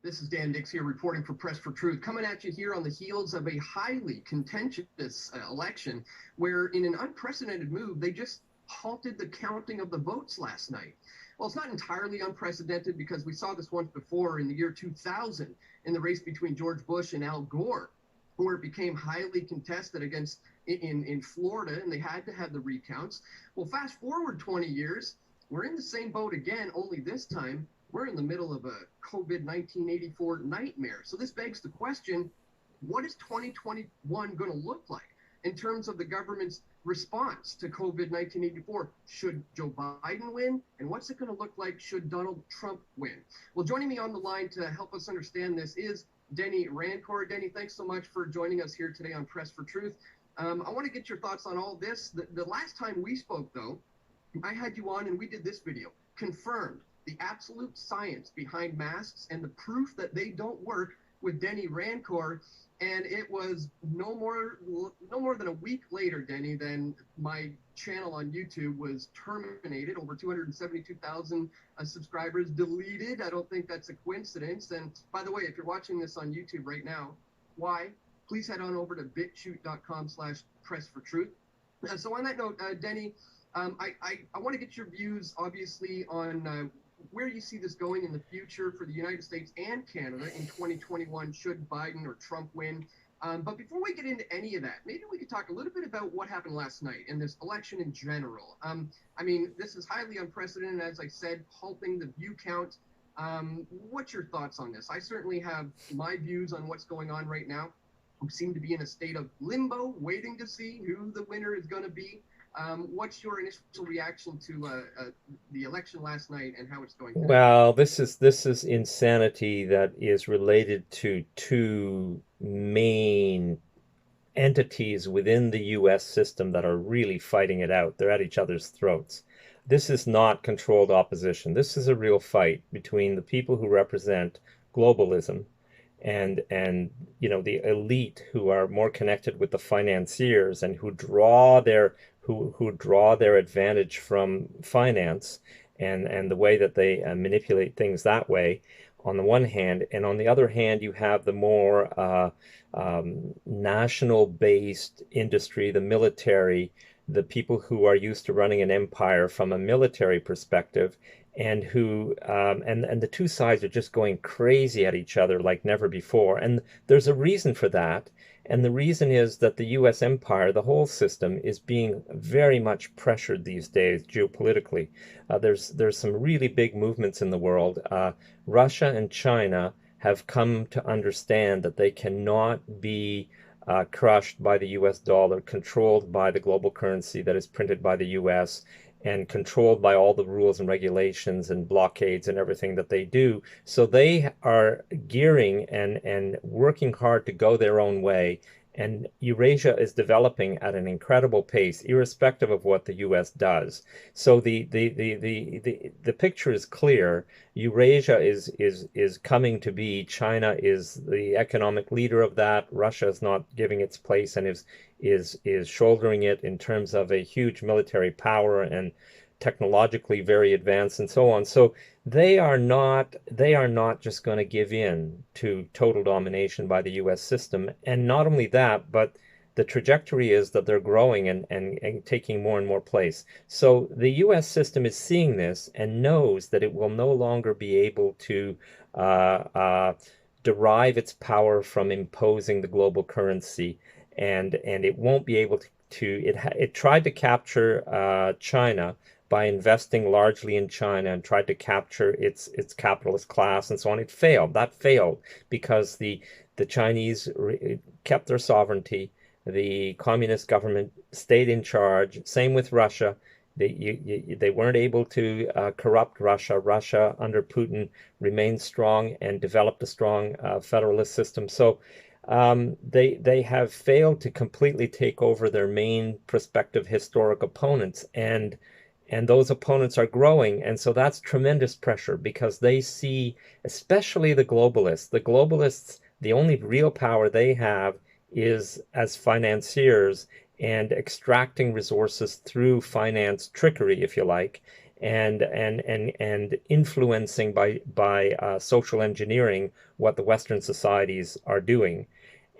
This is Dan Dix here reporting for Press for Truth, coming at you here on the heels of a highly contentious election where, in an unprecedented move, they just halted the counting of the votes last night. Well, it's not entirely unprecedented because we saw this once before in the year 2000 in the race between George Bush and Al Gore, where it became highly contested against in Florida, and they had to have the recounts. Well, fast forward 20 years, we're in the same boat again, only this time we're in the middle of a COVID 1984 nightmare. So this begs the question, what is 2021 going to look like in terms of the government's response to COVID 1984? Should Joe Biden win? And what's it going to look like should Donald Trump win? Well, joining me on the line to help us understand this is Denny Rancourt. Denny, thanks so much for joining us here today on Press for Truth. I want to get your thoughts on all this. The last time we spoke, though, I had you on and we did this video, confirmed the absolute science behind masks and the proof that they don't work with Denny Rancourt. And it was no more than a week later, Denny, than my channel on YouTube was terminated. Over 272,000 subscribers deleted. I don't think that's a coincidence. And by the way, if you're watching this on YouTube right now, why? Please head on over to bitchute.com/pressfortruth. So on that note, Denny, I want to get your views, obviously, on where you see this going in the future for the United States and Canada in 2021 should Biden or Trump win. But before we get into any of that, maybe we could talk a little bit about what happened last night and this election in general. I mean, this is highly unprecedented, as I said, halting the view count. What's your thoughts on this? I certainly have my views on what's going on right now. We seem to be in a state of limbo, waiting to see who the winner is going to be. What's your initial reaction to the election last night and how it's going today? Well, this is insanity that is related to two main entities within the US system that are really fighting it out. They're at each other's throats. This is not controlled opposition. This is a real fight between the people who represent globalism and the elite who are more connected with the financiers and who draw their advantage from finance and the way that they manipulate things that way on the one hand, and on the other hand you have the more national based industry, the military, the people who are used to running an empire from a military perspective, and the two sides are just going crazy at each other like never before. And there's a reason for that. And the reason is that the US empire, the whole system, is being very much pressured these days geopolitically. There's some really big movements in the world. Russia and China have come to understand that they cannot be crushed by the US dollar, controlled by the global currency that is printed by the US, and controlled by all the rules and regulations and blockades and everything that they do. So they are gearing and working hard to go their own way. And Eurasia is developing at an incredible pace, irrespective of what the US does. So the picture is clear. Eurasia is coming to be. China is the economic leader of that. Russia is not giving its place and is shouldering it in terms of a huge military power and technologically very advanced and so on. So they are not just going to give in to total domination by the US system. And not only that, but the trajectory is that they're growing and taking more and more place. So the US system is seeing this and knows that it will no longer be able to derive its power from imposing the global currency, and it won't be able it tried to capture China by investing largely in China and tried to capture its capitalist class and so on. It failed. That failed because the Chinese kept their sovereignty. The communist government stayed in charge. Same with Russia. They weren't able to corrupt Russia. Russia under Putin remained strong and developed a strong federalist system. So they have failed to completely take over their main prospective historic opponents, and those opponents are growing. And so that's tremendous pressure because they see, especially the globalists, the only real power they have is as financiers and extracting resources through finance trickery, if you like. and influencing by social engineering what the Western societies are doing.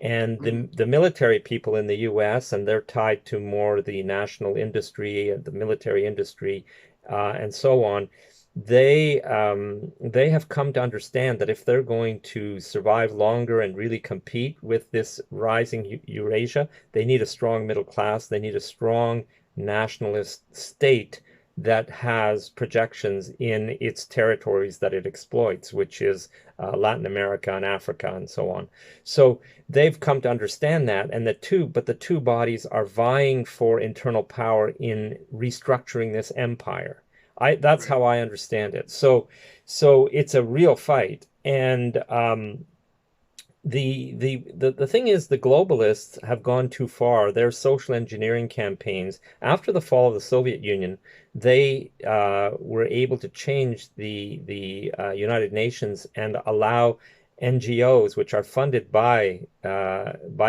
And Mhm. the military people in the US, and they're tied to more the national industry and the military industry, and so on, they have come to understand that if they're going to survive longer and really compete with this rising Eurasia, they need a strong middle class. They need a strong nationalist state that has projections in its territories that it exploits, which is Latin America and Africa and so on. So they've come to understand that, and the two bodies are vying for internal power in restructuring this empire. That's Right. how I understand it. So it's a real fight, and the thing is, the globalists have gone too far. Their social engineering campaigns after the fall of the Soviet Union, they were able to change the United Nations and allow NGOs, which are funded by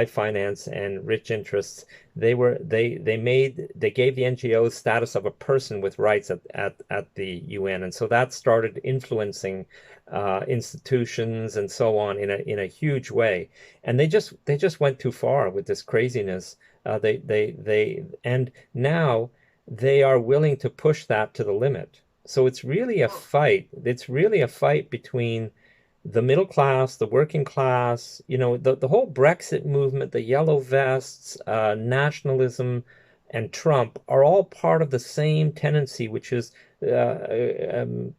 finance and rich interests, they gave the NGOs status of a person with rights at the UN, and so that started influencing institutions and so on in a huge way. And they just went too far with this craziness. And now they are willing to push that to the limit. So it's really a Well, fight. It's really a fight between the middle class, the working class, the whole Brexit movement, the yellow vests, nationalism, and Trump are all part of the same tendency, which is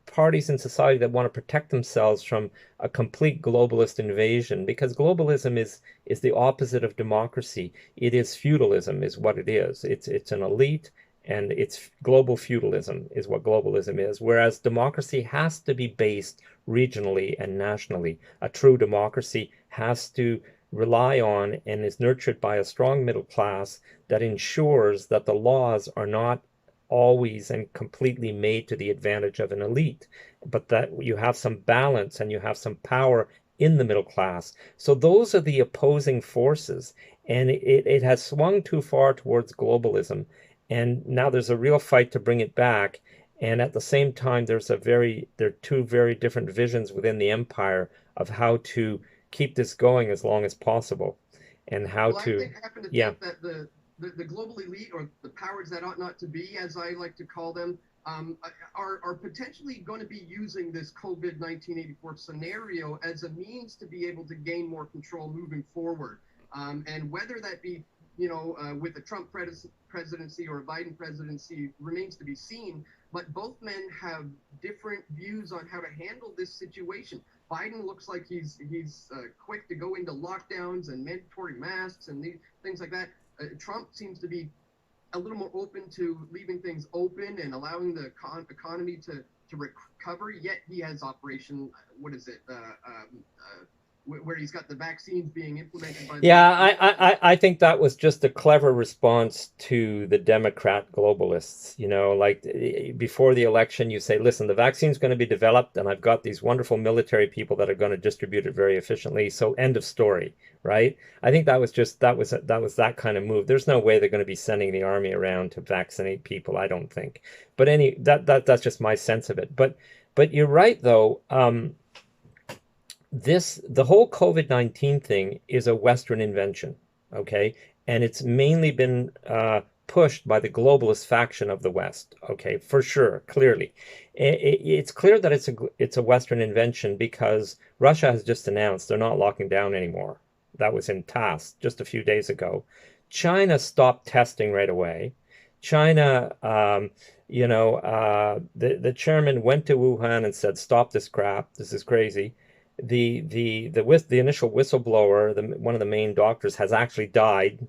parties in society that want to protect themselves from a complete globalist invasion, because globalism is the opposite of democracy. It is feudalism, is what it is. It's an elite, and it's global feudalism is what globalism is. Whereas democracy has to be based regionally and nationally. A true democracy has to rely on and is nurtured by a strong middle class that ensures that the laws are not always and completely made to the advantage of an elite, but that you have some balance and you have some power in the middle class. So those are the opposing forces, and it has swung too far towards globalism. And now there's a real fight to bring it back. And at the same time, there are two very different visions within the empire of how to keep this going as long as possible, and how well, I to, think happen to yeah, think that the global elite, or the powers that ought not to be, as I like to call them, are potentially going to be using this COVID 1984 scenario as a means to be able to gain more control moving forward. And whether that be, with the Trump presidency or a Biden presidency remains to be seen. But both men have different views on how to handle this situation. Biden looks like he's quick to go into lockdowns and mandatory masks and things like that. Trump seems to be a little more open to leaving things open and allowing the economy to recover. Yet he has Operation, what is it? Where he's got the vaccines being implemented by the yeah, FDA. I think that was just a clever response to the Democrat globalists. Like before the election, you say, listen, the vaccine's going to be developed, and I've got these wonderful military people that are going to distribute it very efficiently. So end of story, right? I think that was that kind of move. There's no way they're going to be sending the army around to vaccinate people, I don't think. But that's just my sense of it. But you're right though. The whole COVID-19 thing is a Western invention, okay? And it's mainly been pushed by the globalist faction of the West, okay? For sure, clearly. It's clear that it's a Western invention because Russia has just announced they're not locking down anymore. That was in TASS just a few days ago. China stopped testing right away. China, the chairman went to Wuhan and said, "Stop this crap. This is crazy." The initial whistleblower, one of the main doctors, has actually died,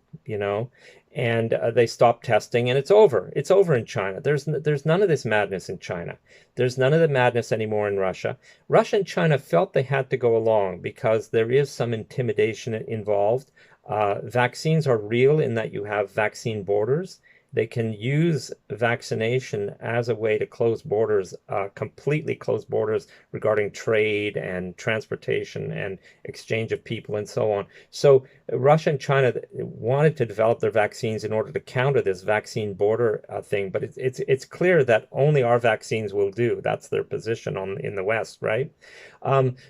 and they stopped testing, and it's over. It's over in China. There's none of this madness in China. There's none of the madness anymore in Russia. Russia and China felt they had to go along because there is some intimidation involved. Vaccines are real in that you have vaccine borders. they can use vaccination as a way to close borders, completely close borders regarding trade and transportation and exchange of people and so on. So Russia and China wanted to develop their vaccines in order to counter this vaccine border thing, but it's clear that only our vaccines will do. That's their position in the West, right?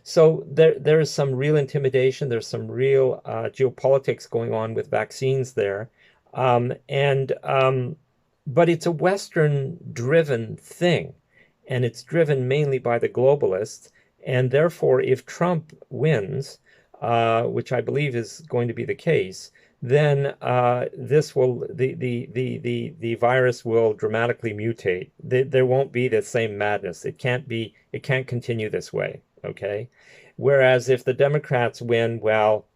So there is some real intimidation. There's some real geopolitics going on with vaccines there. And but it's a Western-driven thing, and it's driven mainly by the globalists. And therefore, if Trump wins, which I believe is going to be the case, then this will the virus will dramatically mutate. There won't be the same madness. It can't be. It can't continue this way. Okay. Whereas if the Democrats win, well,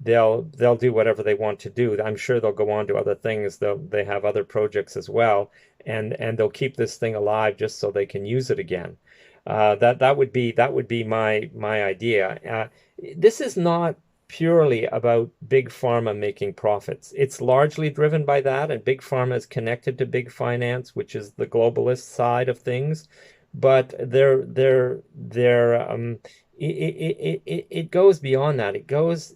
they'll do whatever they want to do. I'm sure they'll go on to other things. They have other projects as well, and they'll keep this thing alive just so they can use it again. That would be my idea. This is not purely about big pharma making profits. It's largely driven by that, and big pharma is connected to big finance, which is the globalist side of things. But it goes beyond that. It goes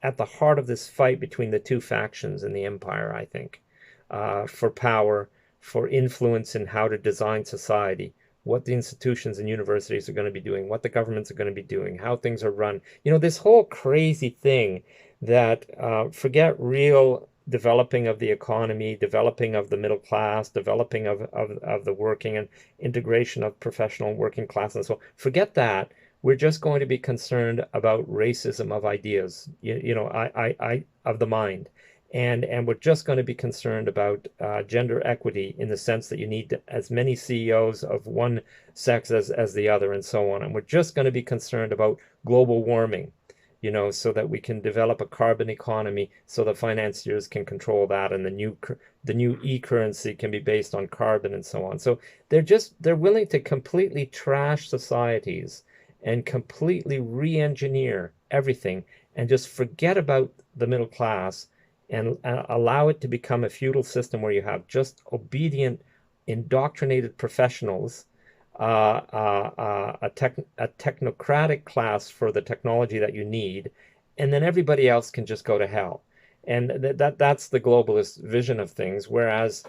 at the heart of this fight between the two factions in the empire, I think, for power, for influence in how to design society, what the institutions and universities are going to be doing, what the governments are going to be doing, how things are run. You know, this whole crazy thing that forget real developing of the economy, developing of the middle class, developing of the working and integration of professional and working class and so on. Forget that. We're just going to be concerned about racism of ideas, of the mind. And we're just going to be concerned about gender equity in the sense that you need as many CEOs of one sex as the other and so on. And we're just going to be concerned about global warming, so that we can develop a carbon economy so the financiers can control that, and the new e-currency can be based on carbon and so on. So they're willing to completely trash societies and completely re-engineer everything and just forget about the middle class and allow it to become a feudal system where you have just obedient, indoctrinated professionals, a technocratic class for the technology that you need, and then everybody else can just go to hell. And that's the globalist vision of things, whereas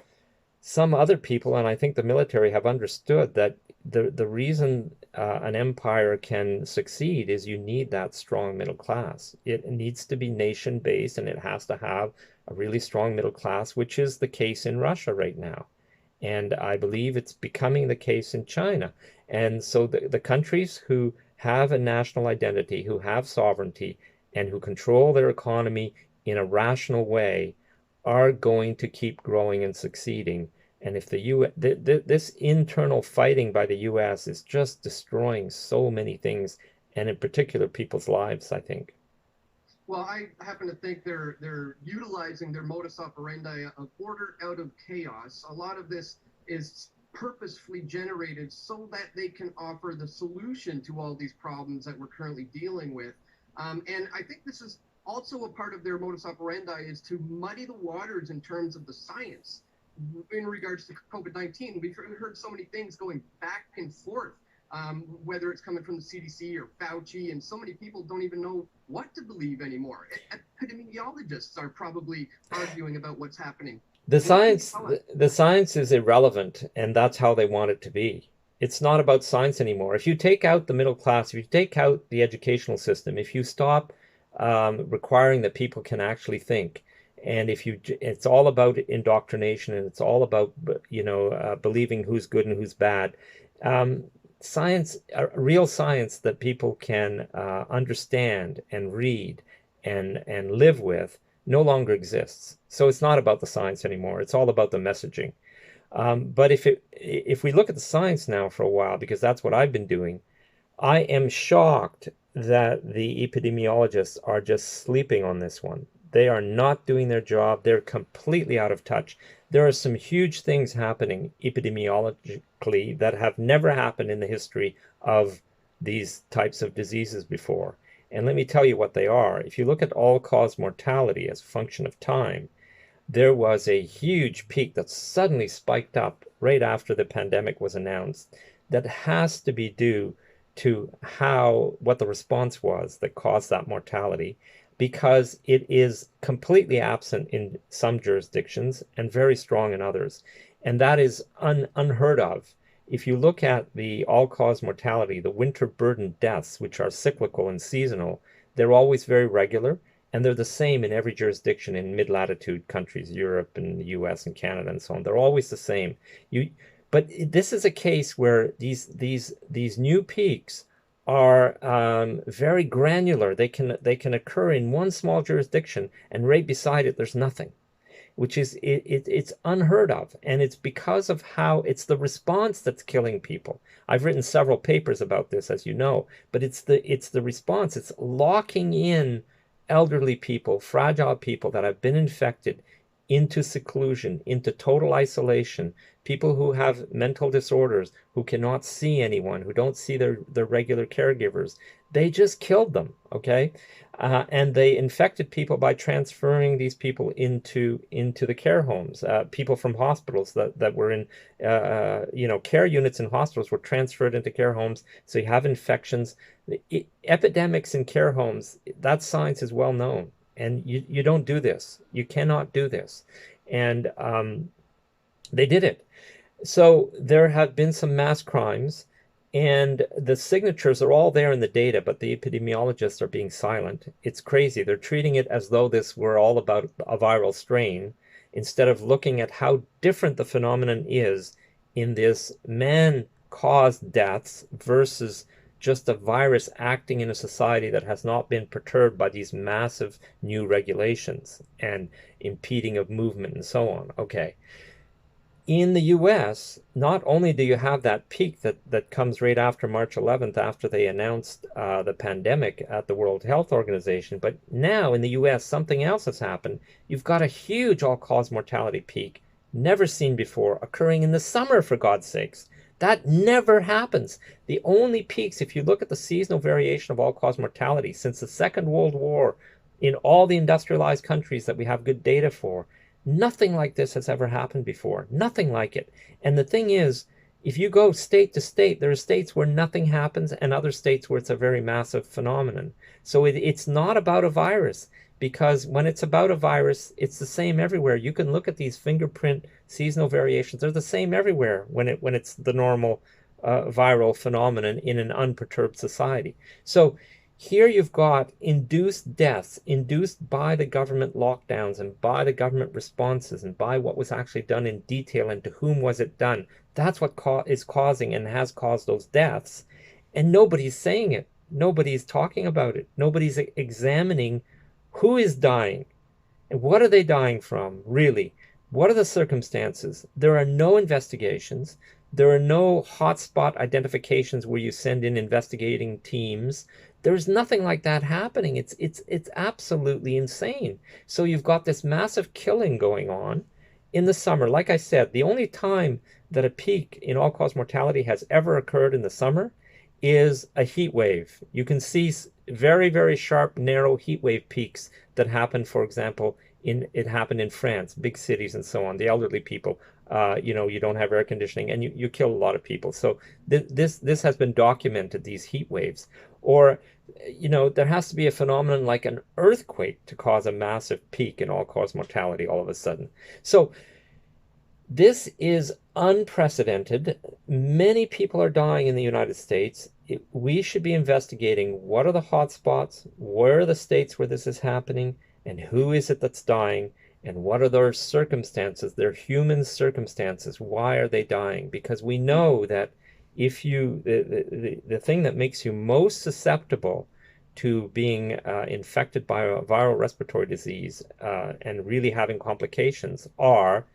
some other people, and I think the military, have understood that the reason an empire can succeed is you need that strong middle class. It needs to be nation based, and it has to have a really strong middle class, which is the case in Russia right now. And I believe it's becoming the case in China. And so the countries who have a national identity, who have sovereignty, and who control their economy in a rational way are going to keep growing and succeeding. And if this internal fighting by the US is just destroying so many things, and in particular people's lives, I think. Well, I happen to think they're utilizing their modus operandi of order out of chaos. A lot of this is purposefully generated so that they can offer the solution to all these problems that we're currently dealing with. And I think this is also a part of their modus operandi is to muddy the waters in terms of the science in regards to COVID-19. We've heard so many things going back and forth, whether it's coming from the CDC or Fauci, and so many people don't even know what to believe anymore. Epidemiologists are probably arguing about what's happening. The science is irrelevant, and that's how they want it to be. It's not about science anymore. If you take out the middle class, if you take out the educational system, if you stop requiring that people can actually think, and it's all about indoctrination, and it's all about believing who's good and who's bad. Science, real science that people can understand and read and live with, no longer exists. So it's not about the science anymore. It's all about the messaging. But if we look at the science now for a while, because that's what I've been doing, I am shocked that the epidemiologists are just sleeping on this one. They are not doing their job. They're completely out of touch. There are some huge things happening epidemiologically that have never happened in the history of these types of diseases before. And let me tell you what they are. If you look at all-cause mortality as a function of time, there was a huge peak that suddenly spiked up right after the pandemic was announced that has to be due to what the response was that caused that mortality, because it is completely absent in some jurisdictions and very strong in others. And that is unheard of. If you look at the all-cause mortality, the winter burden deaths, which are cyclical and seasonal, they're always very regular, and they're the same in every jurisdiction in mid-latitude countries, Europe and the US and Canada and so on. They're always the same. You, but this is a case where these new peaks are very granular. They can occur in one small jurisdiction, and right beside it, there's nothing, which is it's unheard of, and it's because of how it's the response that's killing people. I've written several papers about this, as you know, but it's the response. It's locking in elderly people, fragile people that have been infected into seclusion, into total isolation, people who have mental disorders, who cannot see anyone, who don't see their regular caregivers. They just killed them, okay? And they infected people by transferring these people into the care homes. People from hospitals that were in care units in hospitals were transferred into care homes. So you have infections. Epidemics in care homes, that science is well known. And you don't do this. You cannot do this. And they did it. So there have been some mass crimes, and the signatures are all there in the data, but the epidemiologists are being silent. It's crazy. They're treating it as though this were all about a viral strain, instead of looking at how different the phenomenon is in this man-caused deaths versus just a virus acting in a society that has not been perturbed by these massive new regulations and impeding of movement and so on. Okay. In the US, not only do you have that peak that comes right after March 11th, after they announced the pandemic at the World Health Organization, but now in the US, something else has happened. You've got a huge all-cause mortality peak, never seen before, occurring in the summer, for God's sakes. That never happens. The only peaks, if you look at the seasonal variation of all-cause mortality since the Second World War in all the industrialized countries that we have good data for, nothing like this has ever happened before. Nothing like it. And the thing is, if you go state to state, there are states where nothing happens and other states where it's a very massive phenomenon. So it's not about a virus, because when it's about a virus, it's the same everywhere. You can look at these fingerprint seasonal variations. They're the same everywhere when it's the normal viral phenomenon in an unperturbed society. So here you've got induced deaths induced by the government lockdowns and by the government responses and by what was actually done in detail and to whom was it done. That's what is causing and has caused those deaths. And nobody's saying it. Nobody's talking about it. Nobody's examining who is dying and what are they dying from, really? What are the circumstances? There are no investigations. There are no hotspot identifications where you send in investigating teams. There's nothing like that happening. It's absolutely insane. So you've got this massive killing going on in the summer. Like I said, the only time that a peak in all-cause mortality has ever occurred in the summer is a heat wave. You can see very, very sharp, narrow heat wave peaks that happen, for example, it happened in France, big cities and so on. The elderly people, you don't have air conditioning and you kill a lot of people. So this has been documented, these heat waves. Or, there has to be a phenomenon like an earthquake to cause a massive peak in all-cause mortality all of a sudden. So this is unprecedented. Many people are dying in the United States. We should be investigating what are the hotspots, where are the states where this is happening, and who is it that's dying, and what are their circumstances, their human circumstances. Why are they dying? Because we know that if the thing that makes you most susceptible to being infected by a viral respiratory disease and really having complications are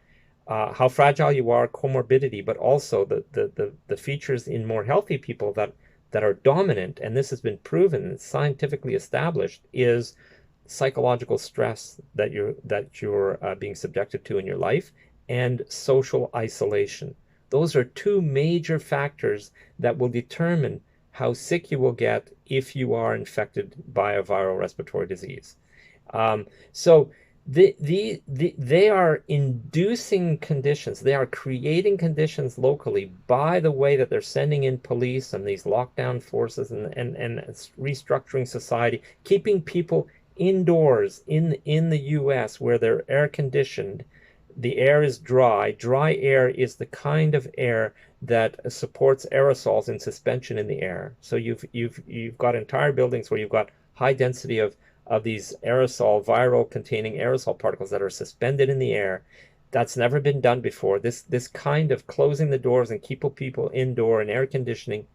how fragile you are, comorbidity, but also the features in more healthy people that are dominant, and this has been proven and scientifically established, is psychological stress that you're being subjected to in your life, and social isolation. Those are two major factors that will determine how sick you will get if you are infected by a viral respiratory disease. So they are inducing conditions. They are creating conditions locally by the way that they're sending in police and these lockdown forces and restructuring society, keeping people indoors in the US where they're air conditioned. The air is dry. Dry air is the kind of air that supports aerosols in suspension in the air. So you've got entire buildings where you've got high density of these aerosol, viral containing aerosol particles that are suspended in the air. That's never been done before. This kind of closing the doors and keeping people indoor and air conditioning,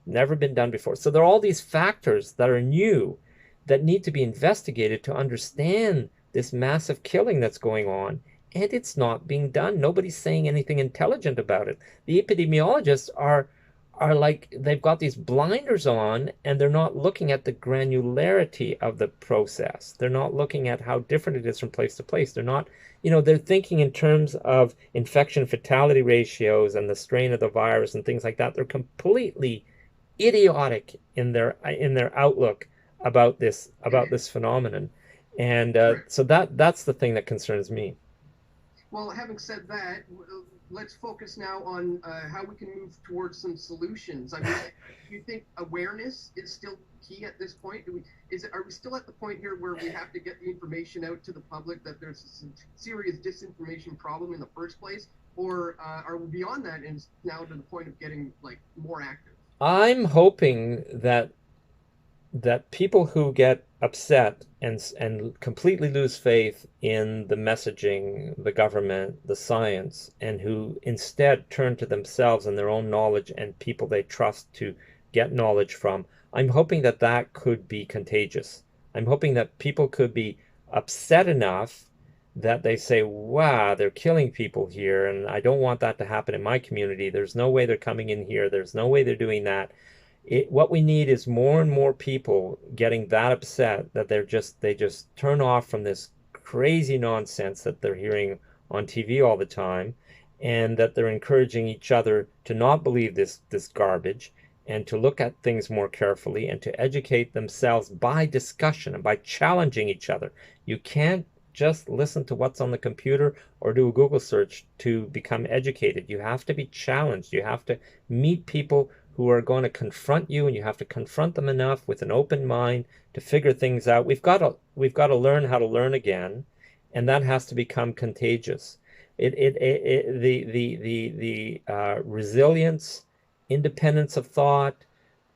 never been done before. So there are all these factors that are new that need to be investigated to understand this massive killing that's going on. And it's not being done. Nobody's saying anything intelligent about it. The epidemiologists are like they've got these blinders on and they're not looking at the granularity of the process. They're not looking at how different it is from place to place. They're not, they're thinking in terms of infection fatality ratios and the strain of the virus and things like that. They're completely idiotic in their outlook about this phenomenon. And Correct. so that's the thing that concerns me. Well, having said that, let's focus now on how we can move towards some solutions. I mean, do you think awareness is still key at this point? Are we still at the point here where we have to get the information out to the public that there's a serious disinformation problem in the first place, or are we beyond that and it's now to the point of getting like more active? I'm hoping that people who get upset and completely lose faith in the messaging, the government, the science, and who instead turn to themselves and their own knowledge and people they trust to get knowledge from, I'm hoping that that could be contagious. I'm hoping that people could be upset enough that they say, wow, they're killing people here, and I don't want that to happen in my community. There's no way they're coming in here. There's no way they're doing that. What we need is more and more people getting that upset that they just turn off from this crazy nonsense that they're hearing on TV all the time, and that they're encouraging each other to not believe this garbage and to look at things more carefully and to educate themselves by discussion and by challenging each other. You can't just listen to what's on the computer or do a Google search to become educated. You have to be challenged. You have to meet people who are going to confront you, and you have to confront them enough with an open mind to figure things out. We've got to learn how to learn again, and that has to become contagious. The resilience, independence of thought,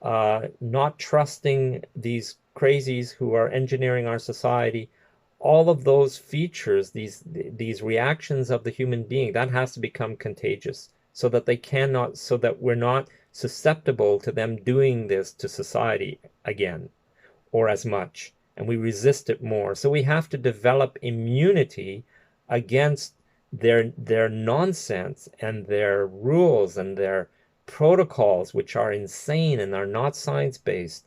not trusting these crazies who are engineering our society, all of those features, these reactions of the human being, that has to become contagious so that we're not susceptible to them doing this to society again or as much, and we resist it more. So we have to develop immunity against their nonsense and their rules and their protocols, which are insane and are not science-based.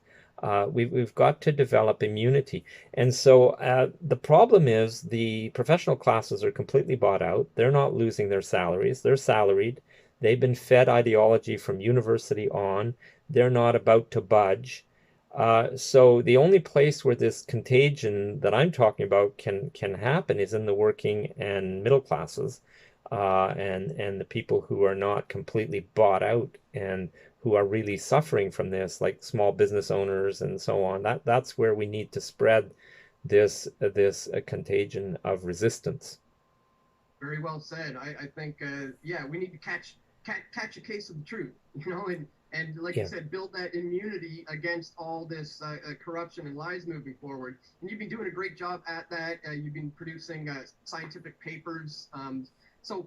We've got to develop immunity. And so the problem is the professional classes are completely bought out. They're not losing their salaries. They're salaried. They've been fed ideology from university on. They're not about to budge. So the only place where this contagion that I'm talking about can happen is in the working and middle classes, and the people who are not completely bought out and who are really suffering from this, like small business owners and so on. That's where we need to spread this contagion of resistance. Very well said. I think, yeah, we need to catch a case of the truth, and like you Yeah. said, build that immunity against all this corruption and lies moving forward. And you've been doing a great job at that. You've been producing scientific papers. So,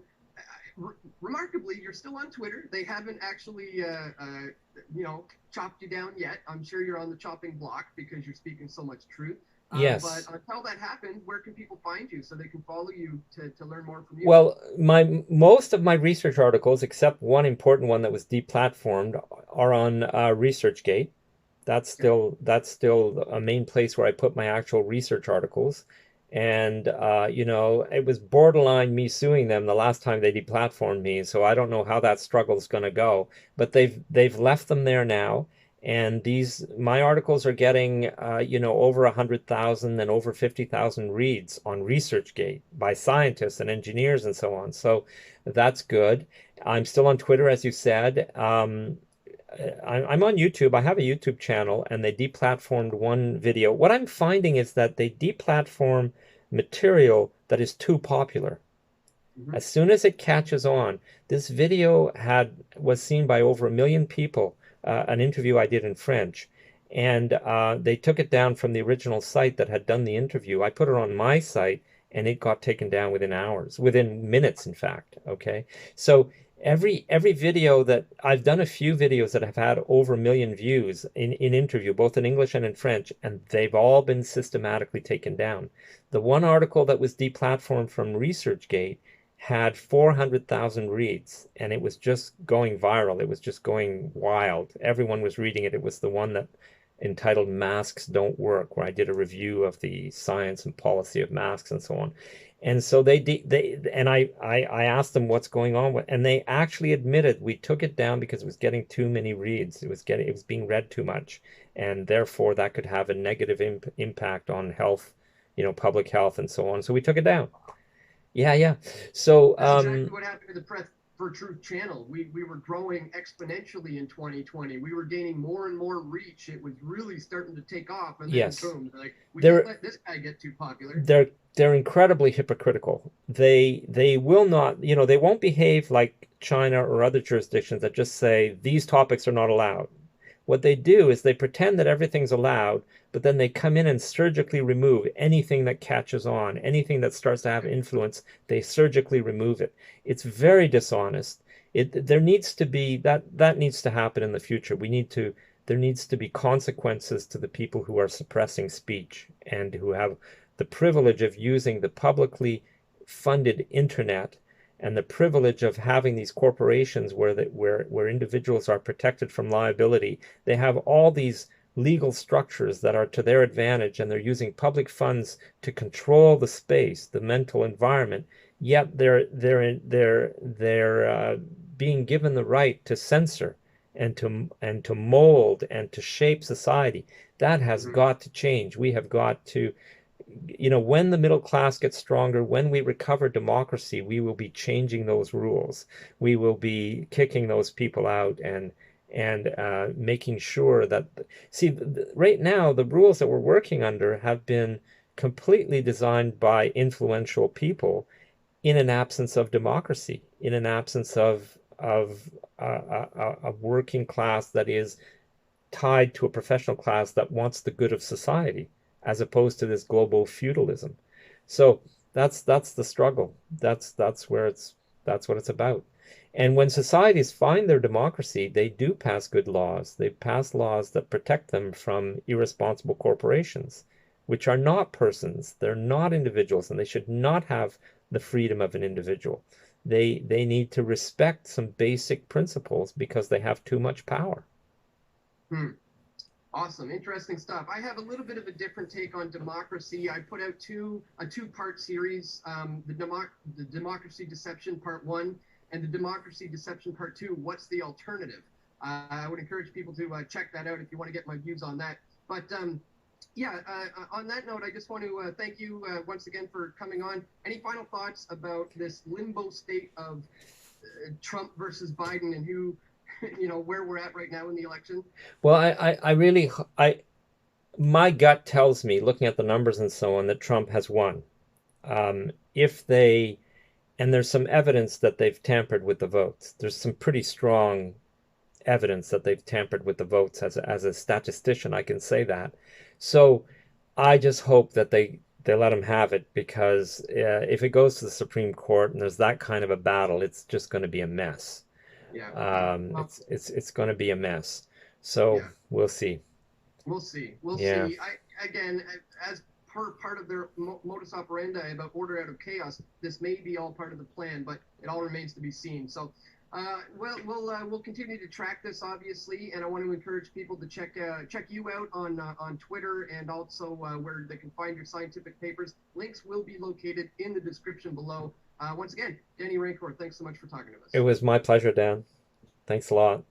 remarkably, you're still on Twitter. They haven't actually, chopped you down yet. I'm sure you're on the chopping block because you're speaking so much truth. But Yes. until that happens, where can people find you so they can follow you to learn more from you? Well, my most of my research articles, except one important one that was deplatformed, are on ResearchGate. Okay. That's still a main place where I put my actual research articles. And it was borderline me suing them the last time they deplatformed me, so I don't know how that struggle is going to go. But they've left them there now, And my articles are getting, over 100,000 and over 50,000 reads on ResearchGate by scientists and engineers and so on. So that's good. I'm still on Twitter, as you said. I'm on YouTube. I have a YouTube channel, and they deplatformed one video. What I'm finding is that they deplatform material that is too popular. Hmm. As soon as it catches on, this video was seen by over 1 million people, an interview I did in French, and they took it down from the original site that had done the interview. I put it on my site, and it got taken down within hours, within minutes, in fact. Okay, so every video that I've done, a few videos that have had over 1 million views in interview, both in English and in French, and they've all been systematically taken down. The one article that was deplatformed from ResearchGate had 400,000 reads, and it was just going viral. It was just going wild. Everyone was reading it. It was the one that entitled Masks Don't Work, where I did a review of the science and policy of masks and so on. And so I asked them what's going on with, and they actually admitted we took it down because it was getting too many reads. It was being read too much, and therefore that could have a negative impact on health, public health and so on. So we took it down. Yeah, yeah. So, That's exactly what happened to the Press for Truth channel. We were growing exponentially in 2020. We were gaining more and more reach. It was really starting to take off, and then yes, boom, like we can't they're let this guy get too popular. they're incredibly hypocritical. They will not, they won't behave like China or other jurisdictions that just say these topics are not allowed. What they do is they pretend that everything's allowed, but then they come in and surgically remove anything that catches on, anything that starts to have influence, they surgically remove it. It's very dishonest. There needs to be that needs to happen in the future. There needs to be consequences to the people who are suppressing speech and who have the privilege of using the publicly funded internet and the privilege of having these corporations where individuals are protected from liability. They have all these legal structures that are to their advantage, and they're using public funds to control the space, the mental environment. Yet they're being given the right to censor and to mold and to shape society. That has Hmm. got to change. We have got to, when the middle class gets stronger, when we recover democracy, we will be changing those rules. We will be kicking those people out and making sure that, see, right now, the rules that we're working under have been completely designed by influential people in an absence of democracy, in an absence of a working class that is tied to a professional class that wants the good of society, as opposed to this global feudalism. So that's the struggle. That's what it's about. And when societies find their democracy, they do pass good laws. They pass laws that protect them from irresponsible corporations, which are not persons. They're not individuals, and they should not have the freedom of an individual. They need to respect some basic principles because they have too much power. Hmm. Awesome, interesting stuff. I have a little bit of a different take on democracy. I put out a two-part series, the Democracy Deception Part One and the Democracy Deception Part Two. What's the alternative? I would encourage people to check that out if you want to get my views on that. But yeah, on that note, I just want to thank you once again for coming on. Any final thoughts about this limbo state of Trump versus Biden and who, where we're at right now in the election? Well, I really, my gut tells me, looking at the numbers and so on, that Trump has won. If they, and there's some evidence that they've tampered with the votes. There's some pretty strong evidence that they've tampered with the votes. As a statistician, I can say that. So I just hope that they let him have it, because if it goes to the Supreme Court and there's that kind of a battle, it's just going to be a mess. Yeah, yeah. Well, It's going to be a mess. So yeah. we'll see. We'll see. We'll Yeah. see. Again, as per part of their modus operandi about order out of chaos, this may be all part of the plan, but it all remains to be seen. So, we'll continue to track this, obviously, and I want to encourage people to check you out on Twitter, and also where they can find your scientific papers. Links will be located in the description below. Once again, Danny Rancor, thanks so much for talking to us. It was my pleasure, Dan. Thanks a lot.